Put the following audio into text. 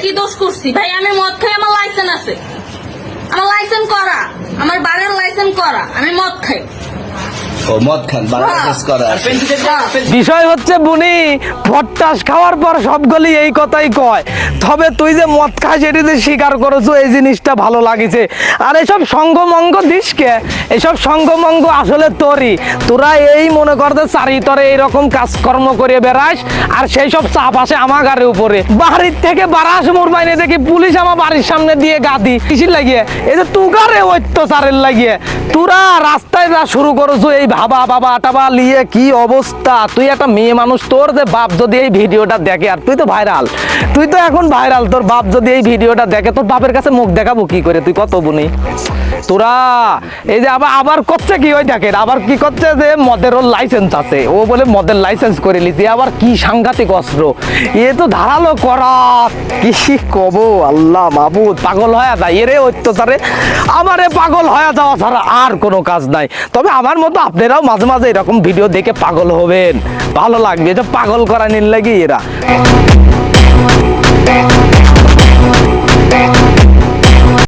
কি দোষ করছি ভাই? আমি মদ খাই, আমার লাইসেন্স আছে, আমার লাইসেন্স করা, আমার বাড়ির লাইসেন্স করা, আমি মদ খাই। ও মদ খান বাংলাদেশ করা। বিষয় হচ্ছে বুনি ভট্টাস খাওয়ার পর সবগুলি এই কথাই কয়, তবে তুই যে মদ খাস এটি যে স্বীকার করেছো এই জিনিসটা ভালো লাগিছে। আর এসব সঙ্গমঙ্গ দিসকে, এসব সঙ্গমঙ্গ আসলে তোরই, তোরা এই মনে করতে চারি তরে এইরকম কাজকর্ম করে বেড়াস আর সেই সব চাপ আসে আমার গাড়ির উপরে। বাড়ির থেকে বারাস মোর বাইনে দেখি পুলিশ আমার বাড়ির সামনে দিয়ে গাদি কিসির লাগিয়ে, এই যে তুগারে অত্যাচারের লাগিয়ে তোরা রাস্তায় যা শুরু করেছো এই বাবা বাবা টাবা লিয়ে কি অবস্থা। তুই একটা মেয়ে মানুষ, তোর যে বাপ যদি এই ভিডিওটা দেখে, আর তুই তো ভাইরাল, তুই তো এখন ভাইরাল, তোর বাপ যদি এই ভিডিওটা দেখে তোর বাপের কাছে মুখ দেখাবো কি করে? তুই কত বুনি তোরা এই যে আবার করছে কি, ওই দেখেন আবার কি করছে যে মদের লাইসেন্স আছে, ও বলে মদের লাইসেন্স করে লিছে, আবার কি সাংঘাতিক অস্ত্র এ তো ধারালো করা, কি কব আল্লাহ মাহবুদ, পাগল হয়ে যায় এরে অত্যাচারে, আমারে পাগল হয়ে যাওয়া ছাড়া আর কোনো কাজ নাই। তবে আমার মতো আপনারাও মাঝে মাঝে এরকম ভিডিও দেখে পাগল হবেন, ভালো লাগবে, এটা পাগল করা নিন লাগে এরা।